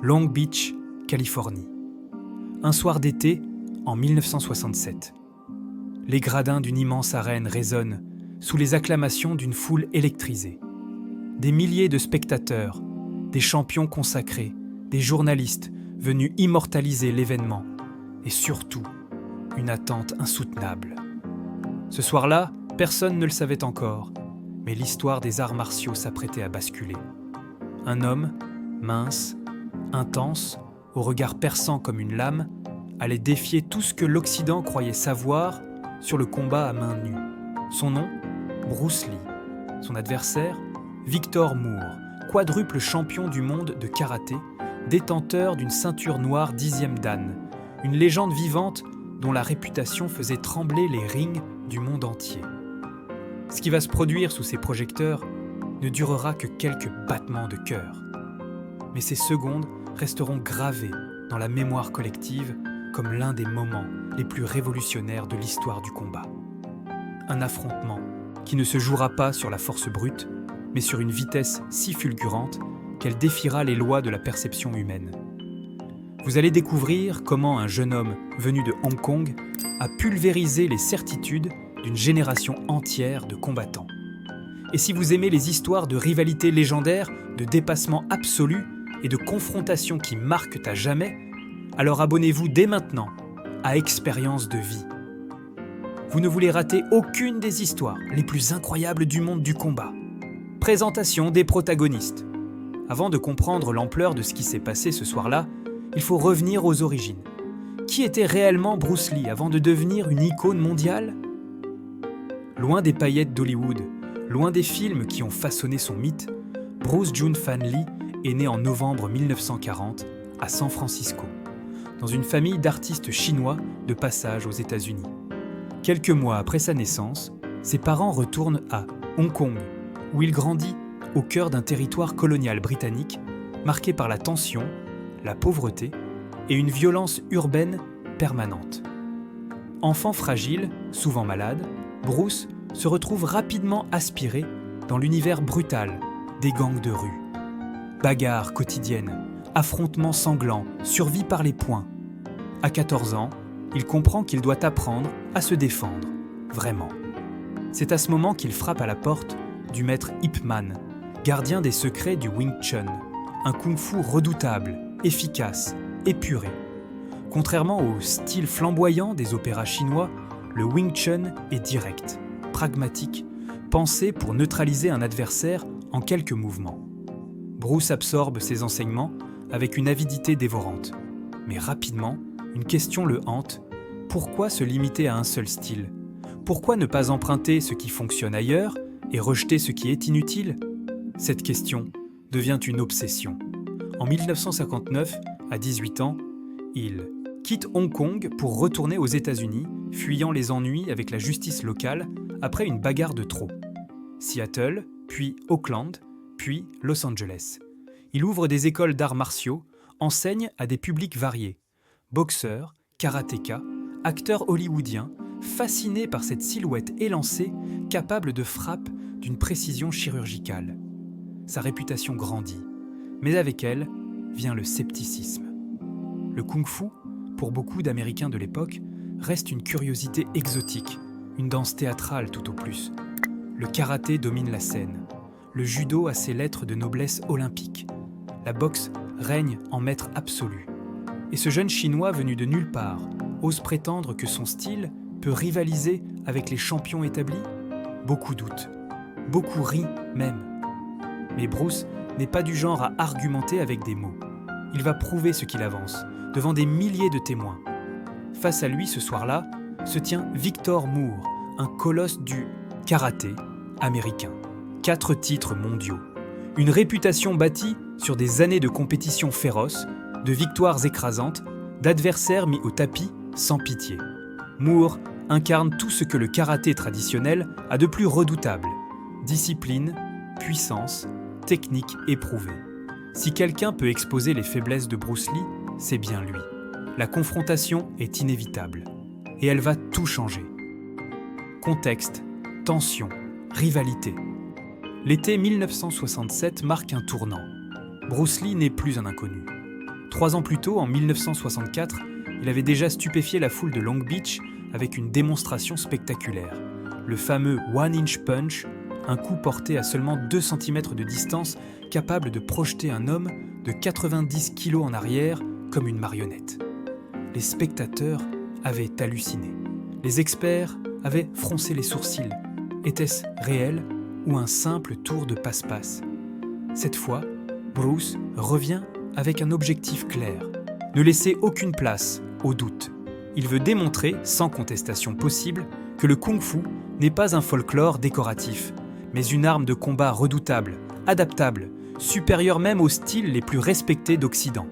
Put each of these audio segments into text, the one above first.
Long Beach, Californie. Un soir d'été, en 1967. Les gradins d'une immense arène résonnent sous les acclamations d'une foule électrisée. Des milliers de spectateurs, des champions consacrés, des journalistes venus immortaliser l'événement et surtout, une attente insoutenable. Ce soir-là, personne ne le savait encore, mais l'histoire des arts martiaux s'apprêtait à basculer. Un homme, mince, intense, au regard perçant comme une lame, allait défier tout ce que l'Occident croyait savoir sur le combat à main nue. Son nom, Bruce Lee. Son adversaire, Victor Moore, quadruple champion du monde de karaté, détenteur d'une ceinture noire 10e dan, une légende vivante dont la réputation faisait trembler les rings du monde entier. Ce qui va se produire sous ces projecteurs ne durera que quelques battements de cœur. Mais ces secondes resteront gravées dans la mémoire collective comme l'un des moments les plus révolutionnaires de l'histoire du combat. Un affrontement qui ne se jouera pas sur la force brute, mais sur une vitesse si fulgurante qu'elle défiera les lois de la perception humaine. Vous allez découvrir comment un jeune homme venu de Hong Kong a pulvérisé les certitudes d'une génération entière de combattants. Et si vous aimez les histoires de rivalité légendaire, de dépassement absolu et de confrontations qui marquent à jamais, alors abonnez-vous dès maintenant à Expérience de vie. Vous ne voulez rater aucune des histoires les plus incroyables du monde du combat. Présentation des protagonistes. Avant de comprendre l'ampleur de ce qui s'est passé ce soir-là, il faut revenir aux origines. Qui était réellement Bruce Lee avant de devenir une icône mondiale ? Loin des paillettes d'Hollywood, loin des films qui ont façonné son mythe, Bruce Jun Fan Lee est né en novembre 1940 à San Francisco, dans une famille d'artistes chinois de passage aux États-Unis. Quelques mois après sa naissance, ses parents retournent à Hong Kong, où il grandit au cœur d'un territoire colonial britannique marqué par la tension, la pauvreté et une violence urbaine permanente. Enfant fragile, souvent malade, Bruce se retrouve rapidement aspiré dans l'univers brutal des gangs de rue. Bagarres quotidiennes, affrontements sanglants, survie par les poings. À 14 ans, il comprend qu'il doit apprendre à se défendre, vraiment. C'est à ce moment qu'il frappe à la porte du maître Ip Man, gardien des secrets du Wing Chun, un kung-fu redoutable, efficace, épuré. Contrairement au style flamboyant des opéras chinois, le Wing Chun est direct, pragmatique, pensé pour neutraliser un adversaire en quelques mouvements. Bruce absorbe ces enseignements avec une avidité dévorante. Mais rapidement, une question le hante. Pourquoi se limiter à un seul style ? Pourquoi ne pas emprunter ce qui fonctionne ailleurs et rejeter ce qui est inutile ? Cette question devient une obsession. En 1959, à 18 ans, il quitte Hong Kong pour retourner aux États-Unis, fuyant les ennuis avec la justice locale après une bagarre de trop. Seattle, puis Auckland, puis Los Angeles. Il ouvre des écoles d'arts martiaux, enseigne à des publics variés. Boxeurs, karatékas, acteurs hollywoodiens, fascinés par cette silhouette élancée, capable de frappes d'une précision chirurgicale. Sa réputation grandit, mais avec elle vient le scepticisme. Le kung-fu, pour beaucoup d'Américains de l'époque, reste une curiosité exotique, une danse théâtrale tout au plus. Le karaté domine la scène. Le judo a ses lettres de noblesse olympique. La boxe règne en maître absolu. Et ce jeune Chinois venu de nulle part ose prétendre que son style peut rivaliser avec les champions établis ? Beaucoup doutent. Beaucoup rient même. Mais Bruce n'est pas du genre à argumenter avec des mots. Il va prouver ce qu'il avance, devant des milliers de témoins. Face à lui ce soir-là, se tient Victor Moore, un colosse du karaté américain. 4 titres mondiaux. Une réputation bâtie sur des années de compétition féroce, de victoires écrasantes, d'adversaires mis au tapis sans pitié. Moore incarne tout ce que le karaté traditionnel a de plus redoutable. Discipline, puissance, technique éprouvée. Si quelqu'un peut exposer les faiblesses de Bruce Lee, c'est bien lui. La confrontation est inévitable. Et elle va tout changer. Contexte, tension, rivalité. L'été 1967 marque un tournant. Bruce Lee n'est plus un inconnu. 3 ans plus tôt, en 1964, il avait déjà stupéfié la foule de Long Beach avec une démonstration spectaculaire. Le fameux One-Inch Punch, un coup porté à seulement 2 cm de distance, capable de projeter un homme de 90 kg en arrière comme une marionnette. Les spectateurs avaient halluciné. Les experts avaient froncé les sourcils. Était-ce réel ou un simple tour de passe-passe ? Cette fois, Bruce revient avec un objectif clair. Ne laisser aucune place au doute. Il veut démontrer, sans contestation possible, que le kung-fu n'est pas un folklore décoratif, mais une arme de combat redoutable, adaptable, supérieure même aux styles les plus respectés d'Occident.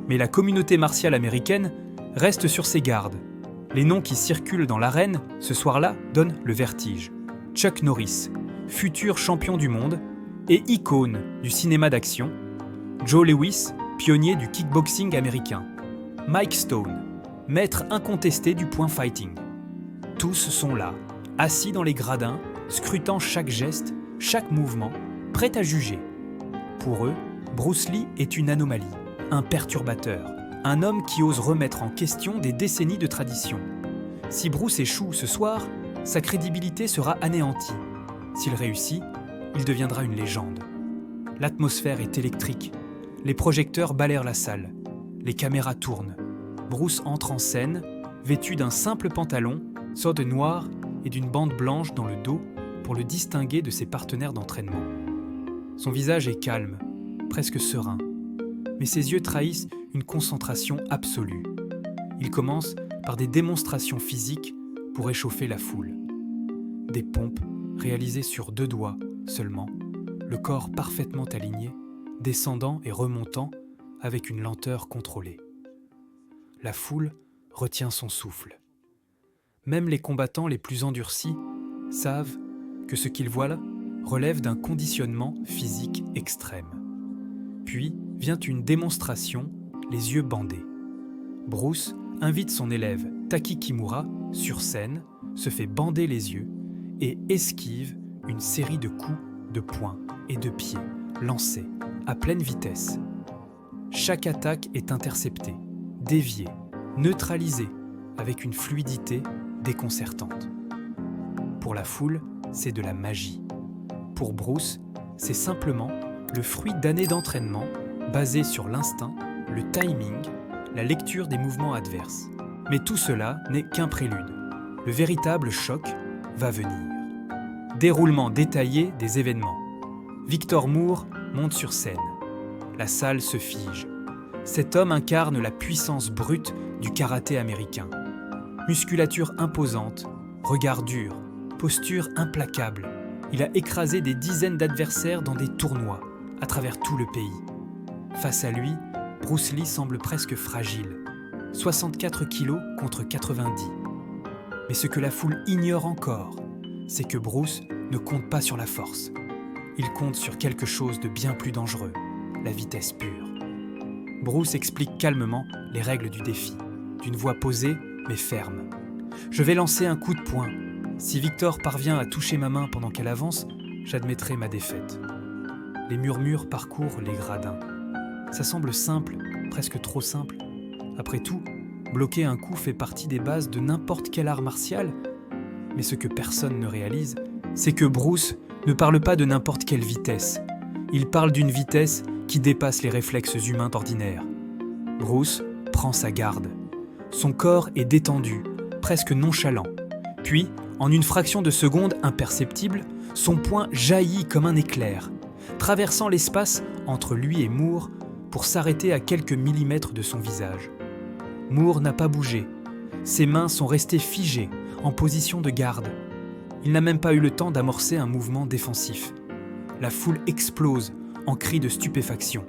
Mais la communauté martiale américaine reste sur ses gardes. Les noms qui circulent dans l'arène, ce soir-là, donnent le vertige. Chuck Norris, futur champion du monde et icône du cinéma d'action. Joe Louis, pionnier du kickboxing américain. Mike Stone, maître incontesté du point fighting. Tous sont là, assis dans les gradins, scrutant chaque geste, chaque mouvement, prêts à juger. Pour eux, Bruce Lee est une anomalie, un perturbateur, un homme qui ose remettre en question des décennies de tradition. Si Bruce échoue ce soir, sa crédibilité sera anéantie. S'il réussit, il deviendra une légende. L'atmosphère est électrique. Les projecteurs balayent la salle. Les caméras tournent. Bruce entre en scène, vêtu d'un simple pantalon, sort de noir et d'une bande blanche dans le dos pour le distinguer de ses partenaires d'entraînement. Son visage est calme, presque serein, mais ses yeux trahissent une concentration absolue. Il commence par des démonstrations physiques pour réchauffer la foule. Des pompes réalisées sur 2 doigts seulement, le corps parfaitement aligné, descendant et remontant avec une lenteur contrôlée. La foule retient son souffle. Même les combattants les plus endurcis savent que ce qu'ils voient là relève d'un conditionnement physique extrême. Puis vient une démonstration, les yeux bandés. Bruce invite son élève Taki Kimura sur scène, se fait bander les yeux et esquive une série de coups de poing et de pied lancés à pleine vitesse. Chaque attaque est interceptée, déviée, neutralisée avec une fluidité déconcertante. Pour la foule, c'est de la magie. Pour Bruce, c'est simplement le fruit d'années d'entraînement basé sur l'instinct, le timing, la lecture des mouvements adverses. Mais tout cela n'est qu'un prélude. Le véritable choc va venir. Déroulement détaillé des événements. Victor Moore monte sur scène. La salle se fige. Cet homme incarne la puissance brute du karaté américain. Musculature imposante, regard dur, posture implacable. Il a écrasé des dizaines d'adversaires dans des tournois, à travers tout le pays. Face à lui, Bruce Lee semble presque fragile. 64 kilos contre 90. Mais ce que la foule ignore encore, c'est que Bruce ne compte pas sur la force. Il compte sur quelque chose de bien plus dangereux, la vitesse pure. Bruce explique calmement les règles du défi, d'une voix posée mais ferme. Je vais lancer un coup de poing. Si Victor parvient à toucher ma main pendant qu'elle avance, j'admettrai ma défaite. Les murmures parcourent les gradins. Ça semble simple, presque trop simple. Après tout, bloquer un coup fait partie des bases de n'importe quel art martial. Mais ce que personne ne réalise, c'est que Bruce ne parle pas de n'importe quelle vitesse. Il parle d'une vitesse qui dépasse les réflexes humains ordinaires. Bruce prend sa garde. Son corps est détendu, presque nonchalant. Puis, en une fraction de seconde imperceptible, son poing jaillit comme un éclair, traversant l'espace entre lui et Moore pour s'arrêter à quelques millimètres de son visage. Moore n'a pas bougé. Ses mains sont restées figées, en position de garde. Il n'a même pas eu le temps d'amorcer un mouvement défensif. La foule explose en cris de stupéfaction.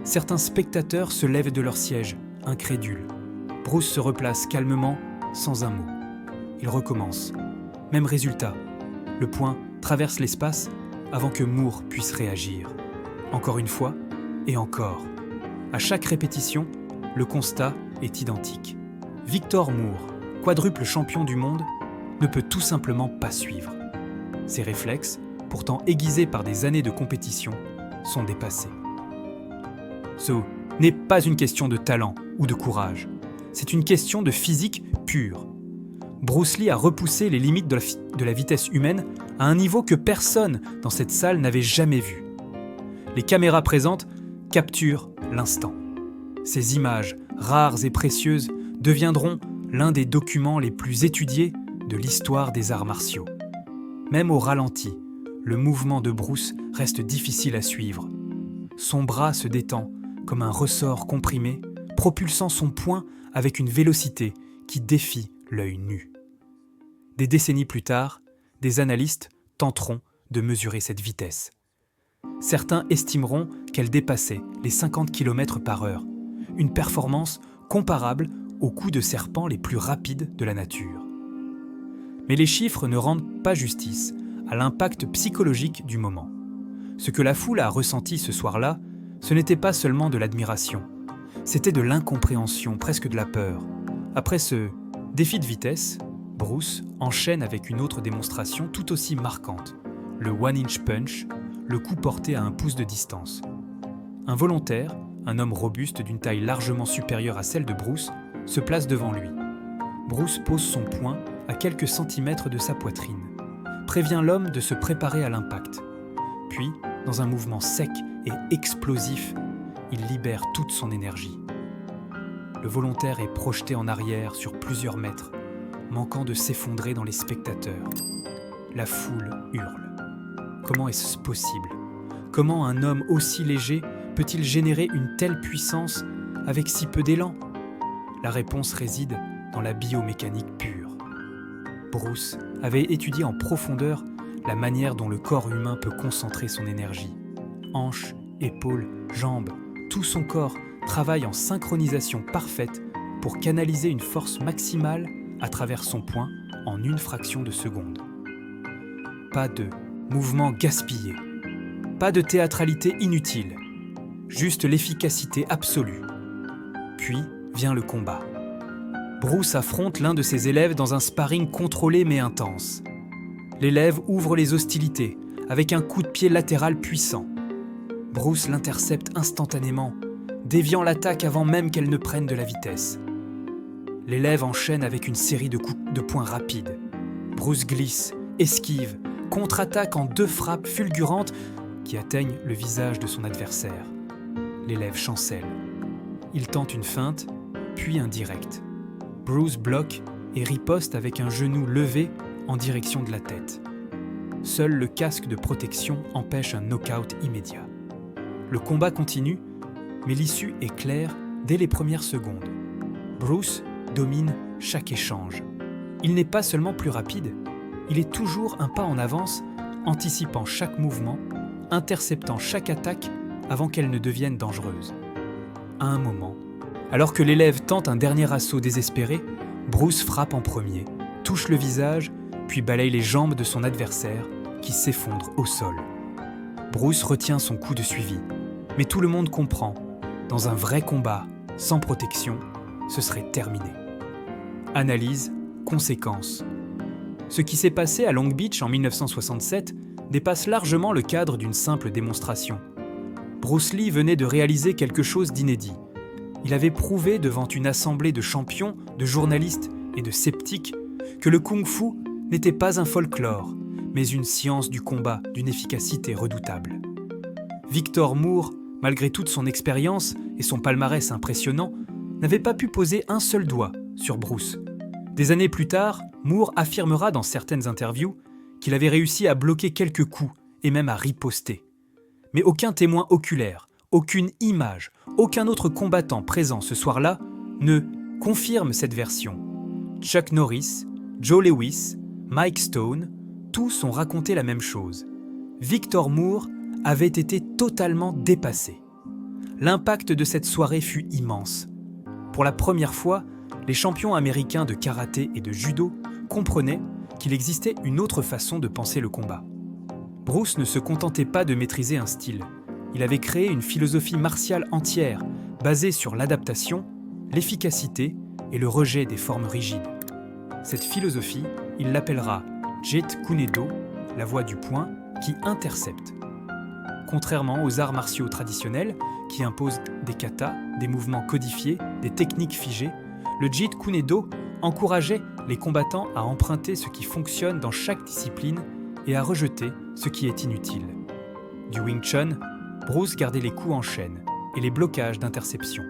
Certains spectateurs se lèvent de leur siège, incrédules. Bruce se replace calmement, sans un mot. Il recommence. Même résultat. Le poing traverse l'espace avant que Moore puisse réagir. Encore une fois, et encore. À chaque répétition, le constat est identique. Victor Moore, quadruple champion du monde, ne peut tout simplement pas suivre. Ses réflexes, pourtant aiguisés par des années de compétition, sont dépassés. So, n'est pas une question de talent ou de courage. C'est une question de physique pure. Bruce Lee a repoussé les limites de la vitesse humaine à un niveau que personne dans cette salle n'avait jamais vu. Les caméras présentes capturent l'instant. Ces images, rares et précieuses, deviendront l'un des documents les plus étudiés de l'histoire des arts martiaux. Même au ralenti, le mouvement de Bruce reste difficile à suivre. Son bras se détend comme un ressort comprimé, propulsant son poing avec une vélocité qui défie l'œil nu. Des décennies plus tard, des analystes tenteront de mesurer cette vitesse. Certains estimeront qu'elle dépassait les 50 km/h, une performance comparable aux coups de serpent les plus rapides de la nature. Mais les chiffres ne rendent pas justice à l'impact psychologique du moment. Ce que la foule a ressenti ce soir-là, ce n'était pas seulement de l'admiration, c'était de l'incompréhension, presque de la peur. Après ce défi de vitesse, Bruce enchaîne avec une autre démonstration tout aussi marquante, le one-inch punch, le coup porté à un pouce de distance. Un volontaire, un homme robuste d'une taille largement supérieure à celle de Bruce, se place devant lui. Bruce pose son poing à quelques centimètres de sa poitrine, prévient l'homme de se préparer à l'impact. Puis, dans un mouvement sec et explosif, il libère toute son énergie. Le volontaire est projeté en arrière sur plusieurs mètres, manquant de s'effondrer dans les spectateurs. La foule hurle. Comment est-ce possible ? Comment un homme aussi léger peut-il générer une telle puissance avec si peu d'élan ? La réponse réside dans la biomécanique pure. Bruce avait étudié en profondeur la manière dont le corps humain peut concentrer son énergie. Hanches, épaules, jambes, tout son corps travaille en synchronisation parfaite pour canaliser une force maximale à travers son poing en une fraction de seconde. Pas de mouvement gaspillé, pas de théâtralité inutile, juste l'efficacité absolue. Puis vient le combat. Bruce affronte l'un de ses élèves dans un sparring contrôlé mais intense. L'élève ouvre les hostilités avec un coup de pied latéral puissant. Bruce l'intercepte instantanément, déviant l'attaque avant même qu'elle ne prenne de la vitesse. L'élève enchaîne avec une série de coups de poing rapides. Bruce glisse, esquive, contre-attaque en 2 frappes fulgurantes qui atteignent le visage de son adversaire. L'élève chancelle. Il tente une feinte, puis un direct. Bruce bloque et riposte avec un genou levé en direction de la tête. Seul le casque de protection empêche un knock-out immédiat. Le combat continue, mais l'issue est claire dès les premières secondes. Bruce domine chaque échange. Il n'est pas seulement plus rapide, il est toujours un pas en avance, anticipant chaque mouvement, interceptant chaque attaque avant qu'elle ne devienne dangereuse. À un moment, alors que l'élève tente un dernier assaut désespéré, Bruce frappe en premier, touche le visage, puis balaye les jambes de son adversaire qui s'effondre au sol. Bruce retient son coup de suivi, mais tout le monde comprend, dans un vrai combat, sans protection, ce serait terminé. Analyse, conséquences. Ce qui s'est passé à Long Beach en 1967 dépasse largement le cadre d'une simple démonstration. Bruce Lee venait de réaliser quelque chose d'inédit. Il avait prouvé devant une assemblée de champions, de journalistes et de sceptiques que le kung-fu n'était pas un folklore, mais une science du combat d'une efficacité redoutable. Victor Moore, malgré toute son expérience et son palmarès impressionnant, n'avait pas pu poser un seul doigt sur Bruce. Des années plus tard, Moore affirmera dans certaines interviews qu'il avait réussi à bloquer quelques coups et même à riposter. Mais aucun témoin oculaire, aucune image, aucun autre combattant présent ce soir-là ne confirme cette version. Chuck Norris, Joe Lewis, Mike Stone, tous ont raconté la même chose. Victor Moore avait été totalement dépassé. L'impact de cette soirée fut immense. Pour la première fois, les champions américains de karaté et de judo comprenaient qu'il existait une autre façon de penser le combat. Bruce ne se contentait pas de maîtriser un style. Il avait créé une philosophie martiale entière, basée sur l'adaptation, l'efficacité et le rejet des formes rigides. Cette philosophie, il l'appellera Jeet Kune Do, la voie du poing qui intercepte. Contrairement aux arts martiaux traditionnels qui imposent des katas, des mouvements codifiés, des techniques figées, le Jeet Kune Do encourageait les combattants à emprunter ce qui fonctionne dans chaque discipline et à rejeter ce qui est inutile. Du Wing Chun, Bruce gardait les coups en chaîne et les blocages d'interception.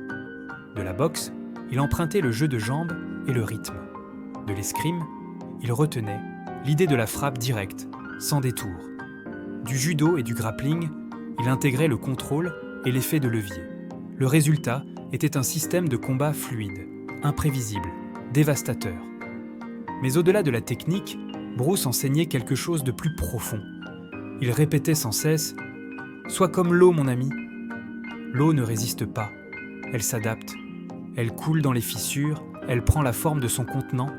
De la boxe, il empruntait le jeu de jambes et le rythme. De l'escrime, il retenait l'idée de la frappe directe, sans détour. Du judo et du grappling, il intégrait le contrôle et l'effet de levier. Le résultat était un système de combat fluide, imprévisible, dévastateur. Mais au-delà de la technique, Bruce enseignait quelque chose de plus profond. Il répétait sans cesse « Sois comme l'eau, mon ami ». L'eau ne résiste pas, elle s'adapte. Elle coule dans les fissures, elle prend la forme de son contenant,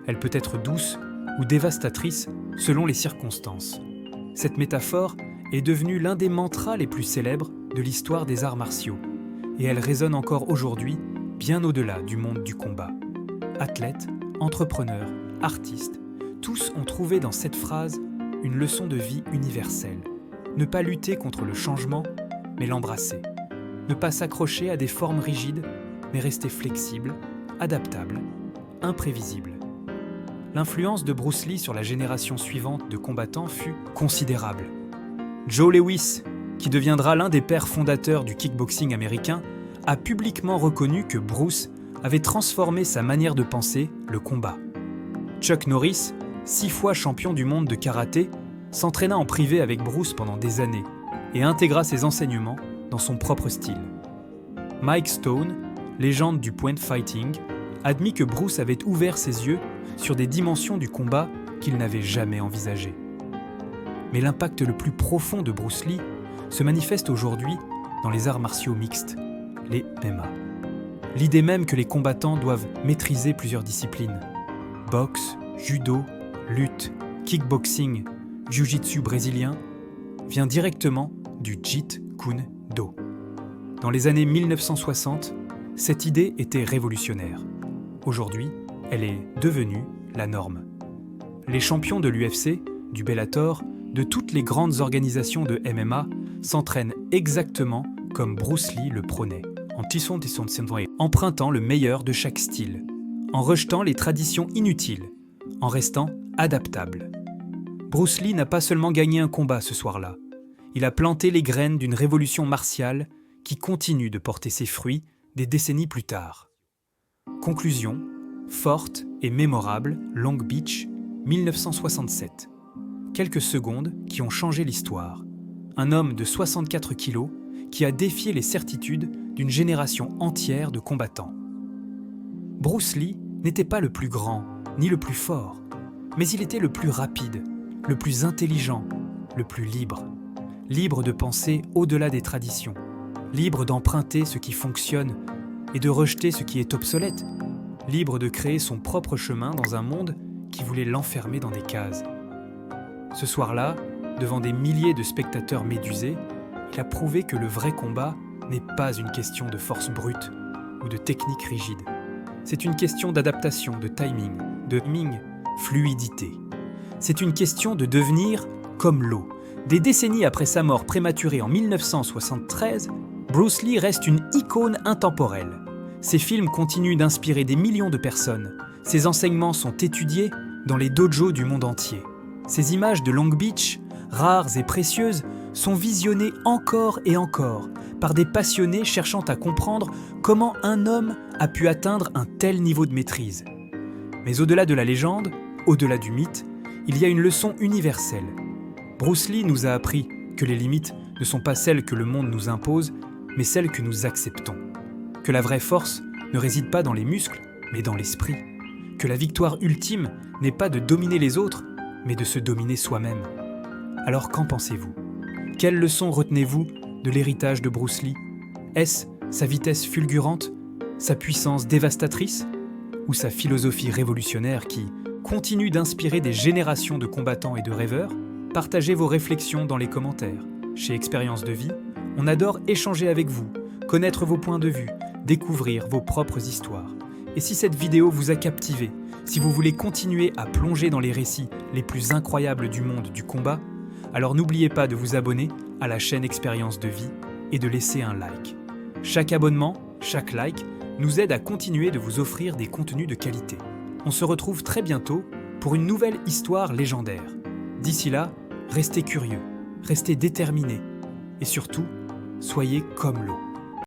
elle peut être douce ou dévastatrice selon les circonstances. Cette métaphore est devenue l'un des mantras les plus célèbres de l'histoire des arts martiaux, et elle résonne encore aujourd'hui bien au-delà du monde du combat. Athlètes, entrepreneurs, artistes, tous ont trouvé dans cette phrase une leçon de vie universelle. Ne pas lutter contre le changement, mais l'embrasser. Ne pas s'accrocher à des formes rigides, mais rester flexible, adaptable, imprévisible. L'influence de Bruce Lee sur la génération suivante de combattants fut considérable. Joe Lewis, qui deviendra l'un des pères fondateurs du kickboxing américain, a publiquement reconnu que Bruce avait transformé sa manière de penser le combat. Chuck Norris, 6 fois champion du monde de karaté, s'entraîna en privé avec Bruce pendant des années et intégra ses enseignements dans son propre style. Mike Stone, légende du point fighting, admit que Bruce avait ouvert ses yeux sur des dimensions du combat qu'il n'avait jamais envisagées. Mais l'impact le plus profond de Bruce Lee se manifeste aujourd'hui dans les arts martiaux mixtes, les MMA. L'idée même que les combattants doivent maîtriser plusieurs disciplines, boxe, judo, lutte, kickboxing, jiu-jitsu brésilien, vient directement du Jeet Kune Do. Dans les années 1960, cette idée était révolutionnaire. Aujourd'hui, elle est devenue la norme. Les champions de l'UFC, du Bellator, de toutes les grandes organisations de MMA s'entraînent exactement comme Bruce Lee le prônait, empruntant le meilleur de chaque style, en rejetant les traditions inutiles, en restant adaptable. Bruce Lee n'a pas seulement gagné un combat ce soir-là, il a planté les graines d'une révolution martiale qui continue de porter ses fruits des décennies plus tard. Conclusion, forte et mémorable, Long Beach, 1967. Quelques secondes qui ont changé l'histoire. Un homme de 64 kilos qui a défié les certitudes d'une génération entière de combattants. Bruce Lee n'était pas le plus grand, ni le plus fort, mais il était le plus rapide, le plus intelligent, le plus libre. Libre de penser au-delà des traditions, libre d'emprunter ce qui fonctionne et de rejeter ce qui est obsolète, libre de créer son propre chemin dans un monde qui voulait l'enfermer dans des cases. Ce soir-là, devant des milliers de spectateurs médusés, il a prouvé que le vrai combat n'est pas une question de force brute ou de technique rigide. C'est une question d'adaptation, de timing, fluidité. C'est une question de devenir comme l'eau. Des décennies après sa mort prématurée en 1973, Bruce Lee reste une icône intemporelle. Ses films continuent d'inspirer des millions de personnes. Ses enseignements sont étudiés dans les dojos du monde entier. Ces images de Long Beach, rares et précieuses, sont visionnées encore et encore par des passionnés cherchant à comprendre comment un homme a pu atteindre un tel niveau de maîtrise. Mais au-delà de la légende, au-delà du mythe, il y a une leçon universelle. Bruce Lee nous a appris que les limites ne sont pas celles que le monde nous impose, mais celles que nous acceptons. Que la vraie force ne réside pas dans les muscles, mais dans l'esprit. Que la victoire ultime n'est pas de dominer les autres, mais de se dominer soi-même. Alors qu'en pensez-vous ? Quelle leçon retenez-vous de l'héritage de Bruce Lee ? Est-ce sa vitesse fulgurante, sa puissance dévastatrice, ou sa philosophie révolutionnaire qui continue d'inspirer des générations de combattants et de rêveurs ? Partagez vos réflexions dans les commentaires. Chez Expérience de Vie, on adore échanger avec vous, connaître vos points de vue, découvrir vos propres histoires. Et si cette vidéo vous a captivé, si vous voulez continuer à plonger dans les récits les plus incroyables du monde du combat, alors n'oubliez pas de vous abonner à la chaîne Expérience de Vie et de laisser un like. Chaque abonnement Chaque like nous aide à continuer de vous offrir des contenus de qualité. On se retrouve très bientôt pour une nouvelle histoire légendaire. D'ici là, restez curieux, restez déterminés et surtout, soyez comme l'eau.